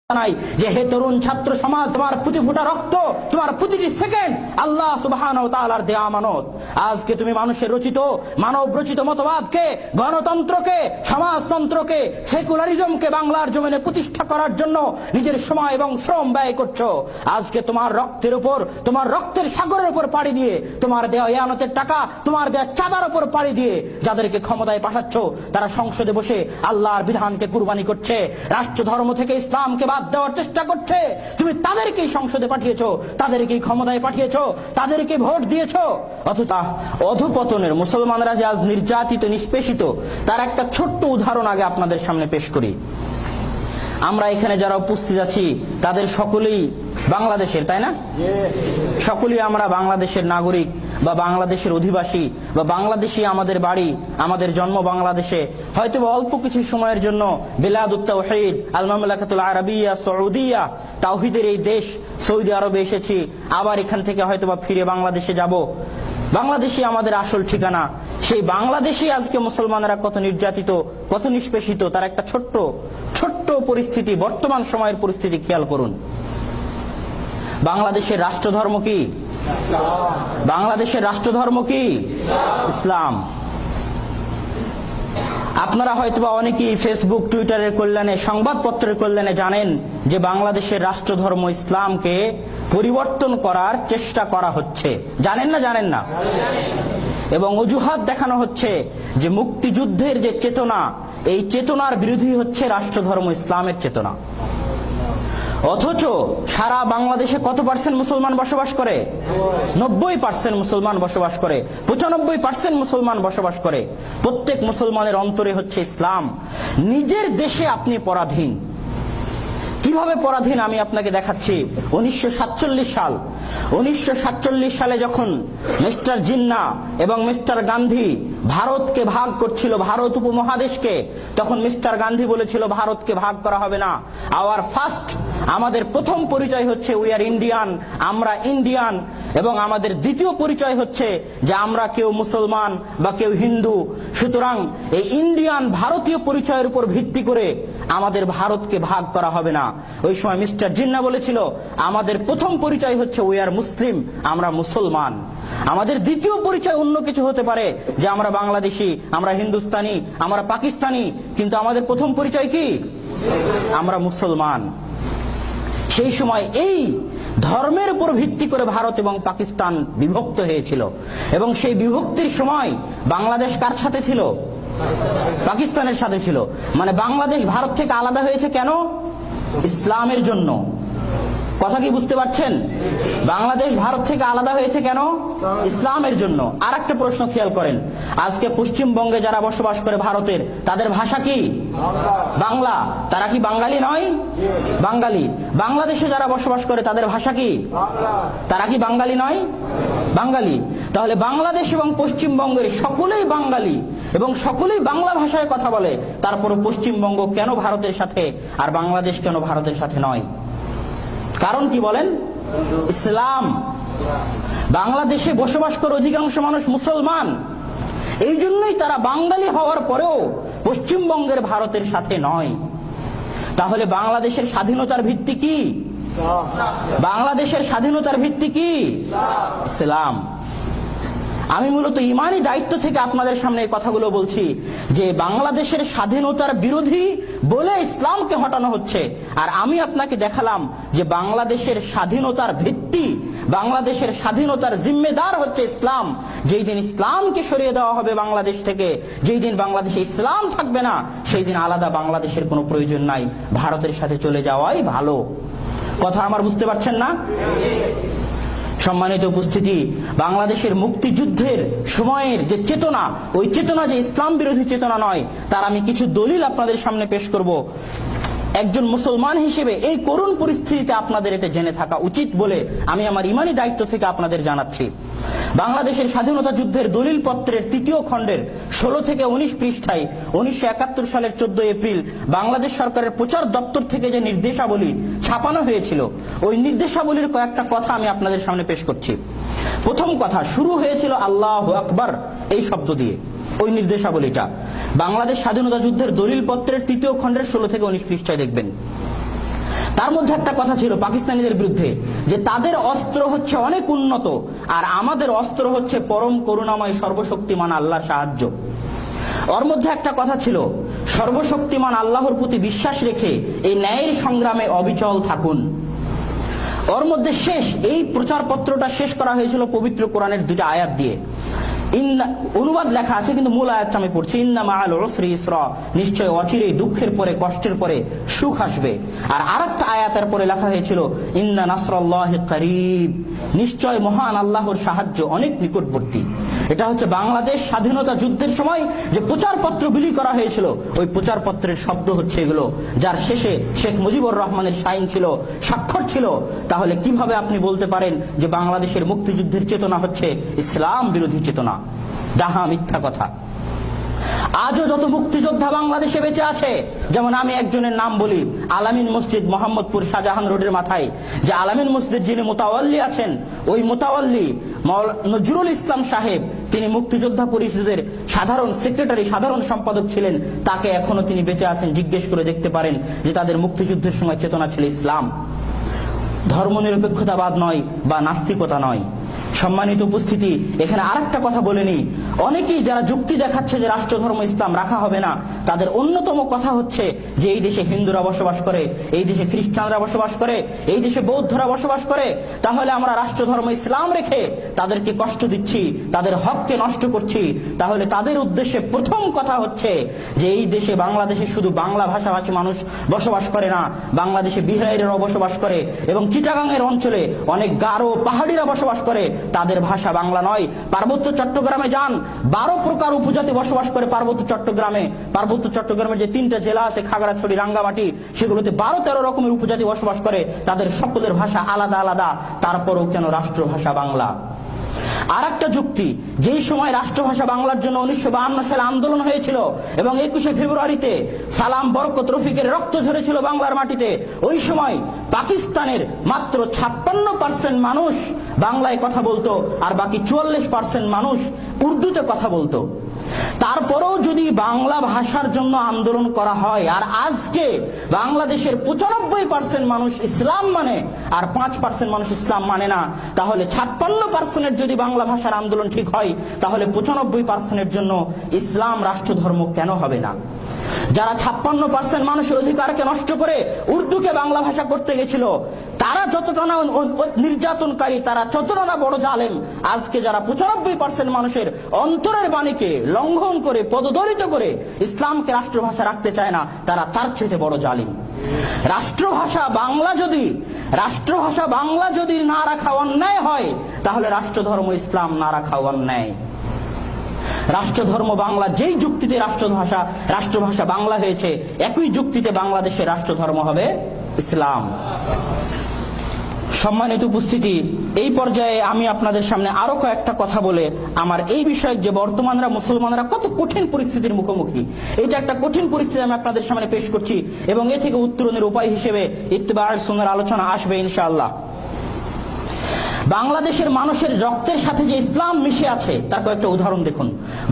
নাই যে হে তরুণ ছাত্র সমাজ, তোমার প্রতি ফোঁটা রক্ত, তোমার প্রতিটি সেকেন্ড আল্লাহ সুবহানাহু ওয়া তাআলার দেয়া আমানত। আজকে তুমি মানুষের রচিত, মানব রচিত মতবাদকে, গণতন্ত্রকে, সমাজতন্ত্রকে, সেকুলারিজমকে বাংলার জমিনে প্রতিষ্ঠা করার জন্য নিজের সময় এবং শ্রম ব্যয় করছো। আজকে তোমার রক্তের উপর, তোমার রক্তের সাগরের উপর পাড়ি দিয়ে, তোমার দেয়া ইয়ানতের টাকা, তোমার দেয়া চাঁদার উপর পাড়ি দিয়ে যাদেরকে ক্ষমতায় পাঠাচ্ছ, তারা সংসদে বসে আল্লাহর বিধানকে কুরবানি করছে, রাষ্ট্র ধর্ম থেকে ইসলামকে বাদ দেওয়ার চেষ্টা করছে। তুমি তাদেরকেই সংসদে পাঠিয়েছো, তাদেরকেই ক্ষমতায় পাঠিয়েছো, তাদেরকে ভোট দিয়েছো। অথচ অধঃপতনের মুসলমানরা যে আজ নির্যাতিত, নিষ্পেষিত, তার একটা ছোট্ট উদাহরণ আগে আপনাদের সামনে পেশ করি। আমরা এখানে যারা উপস্থিত আছি তাদের সকলেই বাংলাদেশের, তাই না? সকলেই আমরা বাংলাদেশের নাগরিক বা বাংলাদেশের অধিবাসী বা বাংলাদেশী, আমাদের বাড়ি, আমাদের জন্ম বাংলাদেশে। হয়তো অল্প কিছু সময়ের জন্য বিলাদুত তাওহীদ আল মামলাকাতুল আরাবিয়া সৌদিয়া, তাওহীদের এই দেশ সৌদি আরবে এসেছি, আবার এখান থেকে হয়তোবা ফিরে বাংলাদেশে যাব। বাংলাদেশই আমাদের আসল ঠিকানা। সেই বাংলাদেশে আজকে মুসলমানেরা কত নির্যাতিত, কত নিষ্পেষিত, তার একটা ছোট্ট ছোট্ট পরিস্থিতি, বর্তমান সময়ের পরিস্থিতি খেয়াল করুন। বাংলাদেশের রাষ্ট্রধর্ম কি? বাংলাদেশের রাষ্ট্রধর্ম কি? ইসলাম। আপনারা হয়তোবা অনেকেই ফেসবুক, টুইটারের কল্যাণে, সংবাদপত্রের কল্যাণে জানেন যে বাংলাদেশের রাষ্ট্রধর্ম ইসলামকে পরিবর্তন করার চেষ্টা করা হচ্ছে। জানেন না? জানেন না? এবং অজুহাত দেখানো হচ্ছে যে মুক্তিযুদ্ধের যে চেতনা, এই চেতনার বিরোধী হচ্ছে রাষ্ট্রধর্ম ইসলামের চেতনা। অথচ সারা বাংলাদেশে কত পার্সেন্ট মুসলমান বসবাস করে? 90% মুসলমান বসবাস করে, 95% মুসলমান বসবাস করে। প্রত্যেক মুসলমানের অন্তরে হচ্ছে ইসলাম। নিজের দেশে আপনি পরাধীন। কিভাবে পরাধীন আমি আপনাকে দেখাচ্ছি। 1947 সালে যখন মিস্টার জিন্নাহ এবং মিস্টার গান্ধী ভারতকে ভাগ করছিল, ভারত উপমহাদেশকে, তখন মিস্টার গান্ধী বলেছিল ভারতকে ভাগ করা হবে না। আমাদের প্রথম পরিচয় হচ্ছে উই আর ইন্ডিয়ান, আমরা ইন্ডিয়ান। এবং আমাদের দ্বিতীয় পরিচয় হচ্ছে যে আমরা কেউ মুসলমান বা কেউ হিন্দু। সুতরাং এই ইন্ডিয়ান, ভারতীয় পরিচয়ের উপর ভিত্তি করে আমাদের ভারতকে ভাগ করা হবে না। ওই সময় মিস্টার জিন্নাহ বলেছিল আমাদের প্রথম পরিচয় হচ্ছে উই আর মুসলিম, আমরা মুসলমান। আমাদের দ্বিতীয় পরিচয় অন্য কিছু হতে পারে, যে আমরা বাংলাদেশি, আমরা হিন্দুস্তানি, আমরা পাকিস্তানি, কিন্তু আমাদের প্রথম পরিচয় কি? আমরা মুসলমান। সেই সময় এই ধর্মের উপর ভিত্তি করে ভারত এবং পাকিস্তান বিভক্ত হয়েছিল। এবং সেই বিভক্তির সময় বাংলাদেশ কার সাথে ছিল? পাকিস্তানের সাথে ছিল। মানে বাংলাদেশ ভারত থেকে আলাদা হয়েছে কেন? ইসলামের জন্য। কথা কি বুঝতে পারছেন? বাংলাদেশ ভারত থেকে আলাদা হয়েছে কেন? ইসলামের জন্য। আর একটা প্রশ্ন খেয়াল করেন, আজকে পশ্চিমবঙ্গে যারা বসবাস করে ভারতের, তাদের ভাষা কি? বাংলা। তারা কি বাঙালি নয়? বাঙালি। বাংলাদেশে যারা বসবাস করে তাদের ভাষা কি? তারা কি বাঙালি নয়? বাঙালি। তাহলে বাংলাদেশ এবং পশ্চিমবঙ্গের সকলেই বাঙালি এবং সকলেই বাংলা ভাষায় কথা বলে, তারপরও পশ্চিমবঙ্গ কেন ভারতের সাথে আর বাংলাদেশ কেন ভারতের সাথে নয়? কারণ কি বলেন? ইসলাম। বাংলাদেশে বসবাস করে অধিকাংশ মানুষ মুসলমান, এই জন্যই তারা বাঙালি হওয়ার পরেও পশ্চিমবঙ্গের ভারতের সাথে নয়। তাহলে বাংলাদেশের স্বাধীনতার ভিত্তি কি? বাংলাদেশের স্বাধীনতার ভিত্তি কি? ইসলাম। আমি মূলত ইমানি দায়িত্ব থেকে আপনাদের সামনে এই কথাগুলো বলছি যে বাংলাদেশের স্বাধীনতার বিরোধী বলে ইসলামকে হটানো হচ্ছে। আর আমি আপনাকে দেখালাম যে বাংলাদেশের স্বাধীনতার ভিত্তি, বাংলাদেশের স্বাধীনতার জিম্মেদার হচ্ছে ইসলাম। যেই দিন ইসলামকে সরিয়ে দেওয়া হবে বাংলাদেশ থেকে, যেই দিন বাংলাদেশে ইসলাম থাকবে না, সেই দিন আলাদা বাংলাদেশের কোনো প্রয়োজন নাই, ভারতের সাথে চলে যাওয়াই ভালো। কথা আমার বুঝতে পারছেন না? সম্মানিত উপস্থিতি, বাংলাদেশের মুক্তিযুদ্ধের সময়ের যে চেতনা, ওই চেতনা যে ইসলাম বিরোধী চেতনা নয়, তার আমি কিছু দলিল আপনাদের সামনে পেশ করব। একজন মুসলমান হিসেবে এই করুণ পরিস্থিতিতে আপনাদের এটা জেনে থাকা উচিত বলে আমি আমার ইমানি দায়িত্ব থেকে আপনাদের জানাচ্ছি। বাংলাদেশের স্বাধীনতা যুদ্ধের দলিল পত্রের 3য় খণ্ডের 16 থেকে 19 পৃষ্ঠায় 1971 সালের 14 এপ্রিল বাংলাদেশ সরকারের প্রচার দপ্তর থেকে যে নির্দেশাবলী ছাপানো হয়েছিল, ওই নির্দেশাবলীর কয়েকটা কথা আমি আপনাদের সামনে পেশ করছি। প্রথম কথা, শুরু হয়েছিল আল্লাহু আকবার এই শব্দ দিয়ে। ওই নির্দেশাবলীটা বাংলাদেশ স্বাধীনতা যুদ্ধের দলিল পত্রের 3য় খণ্ডের 16 থেকে 19 পৃষ্ঠায় দেখবেন। তার মধ্যে একটা কথা ছিল পাকিস্তানিদের বিরুদ্ধে, যে তাদের অস্ত্র হচ্ছে অনেক উন্নত আর আমাদের অস্ত্র হচ্ছে পরম করুণাময় সর্বশক্তিমান আল্লাহর সাহায্য। ওর মধ্যে একটা কথা ছিল, সর্বশক্তিমান আল্লাহর প্রতি বিশ্বাস রেখে এই ন্যায়ের সংগ্রামে অবিচল থাকুন। ওর মধ্যে শেষ এই প্রচারপত্রটা শেষ করা হয়েছিল পবিত্র কোরআনের দুইটা আয়াত দিয়ে। অনুবাদ লেখা আছে কিন্তু মূল আয়াতটা আমি পড়ছি, ইন্না মাআল উসরি ইসরা, নিশ্চয় অচিরেই দুঃখের পরে কষ্টের পরে সুখ আসবে। আর আরেকটা আয়াতের পরে লেখা হয়েছিল ইন্না নাসরাল্লাহি করিব, নিশ্চয় মহান আল্লাহর সাহায্য অনেক নিকটবর্তী। এটা হচ্ছে বাংলাদেশ স্বাধীনতা যুদ্ধের সময় যে প্রচারপত্র বিলি করা হয়েছিল, ওই প্রচারপত্রের শব্দ হচ্ছে এগুলো, যার শেষে শেখ মুজিবুর রহমানের সাইন ছিল, স্বাক্ষর ছিল। তাহলে কিভাবে আপনি বলতে পারেন যে বাংলাদেশের মুক্তিযুদ্ধের চেতনা হচ্ছে ইসলাম বিরোধী চেতনা? ডাহা মিথ্যা কথা। আজও যত মুক্তিযোদ্ধা বাংলাদেশে বেঁচে আছে, যেমন আমি একজনের নাম বলি, আলামিন মসজিদ, মোহাম্মদপুর শাহজাহান রোডের মাথায় যে আলামিন মসজিদ যিনি মোতাওয়াল্লি আছেন, ওই মোতাওয়াল্লি নজরুল ইসলাম সাহেব, তিনি মুক্তিযোদ্ধা পরিষদের সাধারণ সেক্রেটারি, সাধারণ সম্পাদক ছিলেন। তাকে এখনো তিনি বেঁচে আছেন, জিজ্ঞেস করে দেখতে পারেন যে তাদের মুক্তিযুদ্ধের সময় চেতনা ছিল ইসলাম, ধর্মনিরপেক্ষতাবাদ নয় বা নাস্তিকতা নয়। সম্মানিত উপস্থিতি, এখানে আরেকটা কথা বলেনি, অনেকেই যারা যুক্তি দেখাচ্ছে যে রাষ্ট্রধর্ম ইসলাম রাখা হবে না, তাদের অন্যতম কথা হচ্ছে যে এই দেশে হিন্দুরা বসবাস করে, এই দেশে খ্রিস্টানরা বসবাস করে, এই দেশে বৌদ্ধরা বসবাস করে, তাহলে আমরা রাষ্ট্রধর্ম ইসলাম রেখে তাদেরকে কষ্ট দিচ্ছি, তাদের হককে নষ্ট করছি। তাহলে তাদের উদ্দেশ্যে প্রথম কথা হচ্ছে যে এই দেশে, বাংলাদেশে শুধু বাংলা ভাষাভাষী মানুষ বসবাস করে না, বাংলাদেশে বিহারিরাও বসবাস করে এবং চিটাগাংয়ের অঞ্চলে অনেক গারো পাহাড়িরা বসবাস করে, তাদের ভাষা বাংলা নয়। পার্বত্য চট্টগ্রামে যান, 12 প্রকার উপজাতি বসবাস করে পার্বত্য চট্টগ্রামে। পার্বত্য চট্টগ্রামের যে 3টা জেলা আছে, খাগড়াছড়ি, রাঙ্গামাটি, সেগুলোতে 12-13 রকমের উপজাতি বসবাস করে, তাদের সকলের ভাষা আলাদা আলাদা, তারপরও কেন রাষ্ট্রভাষা বাংলা? আর একটা যুক্তি, যেই সময় রাষ্ট্রভাষা বাংলার জন্য 1952 সালে আন্দোলন হয়েছিল এবং 21শে ফেব্রুয়ারিতে সালাম, বরকত, রফিকের রক্ত ঝরেছিল বাংলার মাটিতে, ওই সময় পাকিস্তানের মাত্র 56% মানুষ বাংলায় কথা বলতো আর বাকি 44% মানুষ উর্দুতে কথা বলতো। তারপরেও যদি বাংলা ভাষার জন্য আন্দোলন করা হয়, আর আজকে বাংলাদেশের 95% মানুষ ইসলাম মানে আর 5% মানুষ ইসলাম মানে না, তাহলে 56%-এর যদি বাংলা ভাষার আন্দোলন ঠিক হয়, তাহলে 95%-এর জন্য ইসলাম রাষ্ট্রধর্ম কেন হবে না? যারা 56% মানুষের অধিকারকে নষ্ট করে উর্দুকে বাংলা ভাষা করতে গেছিল, তারা যতটা না নির্যাতনকারী, তারা যতটা না বড় জালেম, আজকে যারা 95% মানুষের অন্তরের বাণীকে লঙ্ঘন করে, পদদলিত করে ইসলামকে রাষ্ট্রভাষা রাখতে চায় না, তারা তার চেয়ে বড় জালিম। রাষ্ট্রভাষা বাংলা যদি না রাখা অন্যায় হয়, তাহলে রাষ্ট্রধর্ম ইসলাম না রাখা অন্যায়। রাষ্ট্রধর্ম বাংলা, যেই যুক্তিতে রাষ্ট্রভাষা বাংলা হয়েছে, একই যুক্তিতে বাংলাদেশের রাষ্ট্রধর্ম হবে ইসলাম। সম্মানিত উপস্থিতি, এই পর্যায়ে আমি আপনাদের সামনে আরো কয়েকটা কথা বলে আমার এই বিষয়ে যে বর্তমানরা মুসলমানরা কত কঠিন পরিস্থিতির মুখোমুখি, এটা একটা কঠিন পরিস্থিতি আমি আপনাদের সামনে পেশ করছি এবং এ থেকে উত্তরণের উপায় হিসেবে ইত্তেবা' সুন্নাহর আলোচনা আসবে ইনশাআল্লাহ। বাংলাদেশের মানুষের রক্তের সাথে যে ইসলাম মিশে আছে তার কয়েকটা উদাহরণ দেখুন।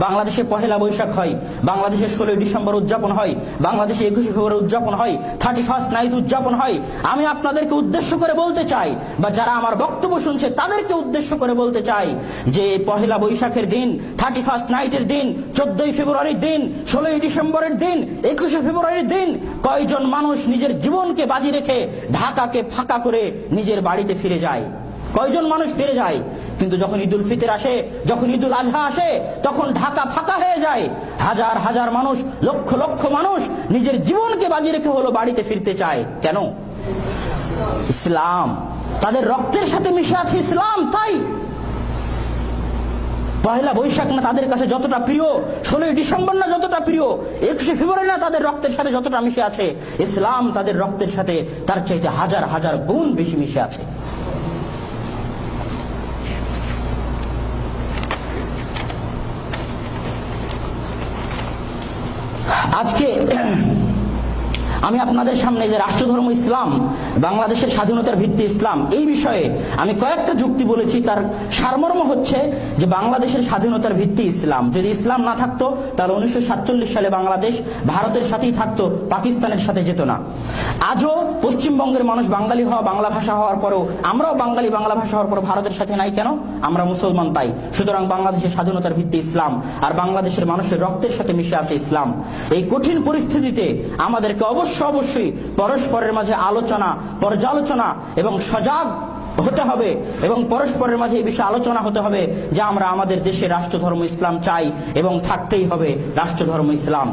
বাংলাদেশে পহেলা বৈশাখ হয়, বাংলাদেশে 16 ডিসেম্বর উদযাপন হয়, বাংলাদেশে 21শে ফেব্রুয়ারি উদযাপন হয়, 31st নাইট উদযাপন হয়। আমি আপনাদেরকে উদ্দেশ্য করে বলতে চাই, বা যারা আমার বক্তব্য শুনছে তাদেরকে উদ্দেশ্য করে বলতে চাই, যে পহেলা বৈশাখের দিন, 31st নাইটের দিন, 14ই ফেব্রুয়ারির দিন, 16ই ডিসেম্বরের দিন, 21শে ফেব্রুয়ারির দিন কয়জন মানুষ নিজের জীবনকে বাজি রেখে ঢাকাকে ফাঁকা করে নিজের বাড়িতে ফিরে যায়? কয়জন মানুষ ফিরে যায়? কিন্তু যখন ঈদুল ফিতর আসে, যখন ঈদুল আজহা আসে, তখন ঢাকা ফাঁকা হয়ে যায়। হাজার হাজার মানুষ, লক্ষ লক্ষ মানুষ নিজের জীবনকে বাজি রেখে হলো বাড়িতে ফিরতে চায়। কেন? ইসলাম, তাদের রক্তের সাথে মিশে আছে ইসলাম। তাই পহেলা বৈশাখ না তাদের কাছে যতটা প্রিয়, 16ই ডিসেম্বর না যতটা প্রিয়, 21শে ফেব্রুয়ারি না তাদের রক্তের সাথে যতটা মিশে আছে, ইসলাম তাদের রক্তের সাথে তার চাইতে হাজার হাজার গুণ বেশি মিশে আছে। আমি আপনাদের সামনে যে রাষ্ট্রধর্ম ইসলাম, বাংলাদেশের স্বাধীনতার ভিত্তি ইসলাম, এই বিষয়ে আমি কয়েকটা যুক্তি বলেছি। তার সারমর্ম হচ্ছে যে বাংলাদেশের স্বাধীনতার ভিত্তি ইসলাম। যদি ইসলাম না থাকতো তাহলে 1947 সালে বাংলাদেশ ভারতের সাথেই থাকতো, পাকিস্তানের সাথে যেত না। আজও পশ্চিমবঙ্গের মানুষ বাঙালি হওয়া, বাংলা ভাষা হওয়ার পরও, আমরাও বাঙালি, বাংলা ভাষা হওয়ার পরও ভারতের সাথে নাই কেন? আমরা মুসলমান তাই। সুতরাং বাংলাদেশের স্বাধীনতার ভিত্তি ইসলাম, আর বাংলাদেশের মানুষের রক্তের সাথে মিশে আছে ইসলাম। এই কঠিন পরিস্থিতিতে আমাদেরকে অবশ্যই পরস্পরের মাঝে আলোচনা, পর্যালোচনা এবং সজাগ হতে হবে, এবং পরস্পরের মাঝে এই বিষয়ে আলোচনা হতে হবে যে আমরা আমাদের দেশে রাষ্ট্রধর্ম ইসলাম চাই এবং থাকতেই হবে রাষ্ট্রধর্ম ইসলাম।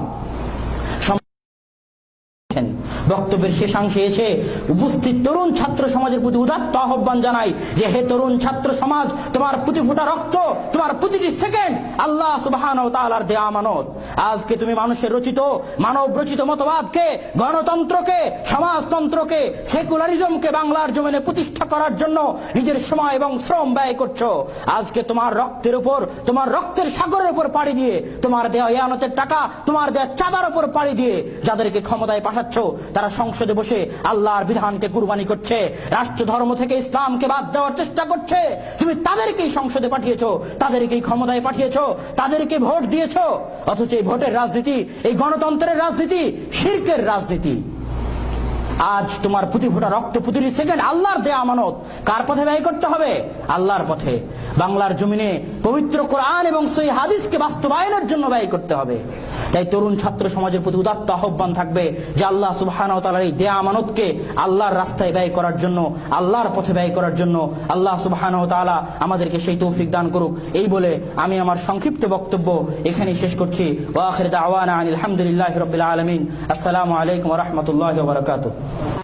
বক্তব্যের শেষাংশে এসে উপস্থিত তরুণ ছাত্র সমাজের প্রতি উদাত্ত আহ্বান জানাই যে হে তরুণ ছাত্র সমাজ, তোমার প্রতি ফোঁটা রক্ত, তোমার প্রতিটি সেকেন্ড আল্লাহ সুবহানাহু ওয়া তাআলার দেয়া আমানত। আজকে তুমি মানুষের রচিত, মানব রচিত মতবাদকে, গণতন্ত্রকে, সমাজতন্ত্রকে, সেকুলারিজমকে বাংলার জমিনে প্রতিষ্ঠা করার জন্য নিজের সময় এবং শ্রম ব্যয় করছো। আজকে তোমার রক্তের উপর, তোমার রক্তের সাগরের উপর পাড়ি দিয়ে, তোমার দেয়া ইয়ানতের টাকা, তোমার দেয়া চাঁদার উপর পাড়ি দিয়ে যাদেরকে ক্ষমতায় পাঠাচ্ছ, তারা সংসদে বসে আল্লাহর বিধানকে কুরবানি করছে, রাষ্ট্র ধর্ম থেকে ইসলামকে বাদ দেওয়ার চেষ্টা করছে। তুমি তাদেরকেই সংসদে পাঠিয়েছো, তাদেরকেই ক্ষমতায় পাঠিয়েছো, তাদেরকে ভোট দিয়েছো, অথচ এই ভোটের রাজনীতি, এই গণতন্ত্রের রাজনীতি শিরকের রাজনীতি। আজ তোমার প্রতি ফোঁটা রক্ত, প্রতিটি সেকেন্ড আল্লাহর দেয়া আমানত। কার পথে ব্যয় করতে হবে? আল্লাহর পথে। বাংলার জমিনে পবিত্র কোরআন এবং সহিহ হাদিসকে বাস্তবায়নের জন্য ব্যয় করতে হবে। তাই তরুণ ছাত্র সমাজের প্রতি উদাত্ত আহ্বান থাকবে যে আল্লাহ সুবহানাহু ওয়া তাআলার এই দেয়া আমানতকে আল্লাহর রাস্তায় ব্যয় করার জন্য, আল্লাহর পথে ব্যয় করার জন্য আল্লাহ সুবহানাহু ওয়া তাআলা আমাদেরকে সেই তৌফিক দান করুক। এই বলে আমি আমার সংক্ষিপ্ত বক্তব্য এখানেই শেষ করছি। ওয়া আখির দাওয়ানা আনিল হামদুলিল্লাহি রাব্বিল আলামিন। আসসালামু আলাইকুম ওয়া রাহমাতুল্লাহি ওয়া বারাকাতুহু।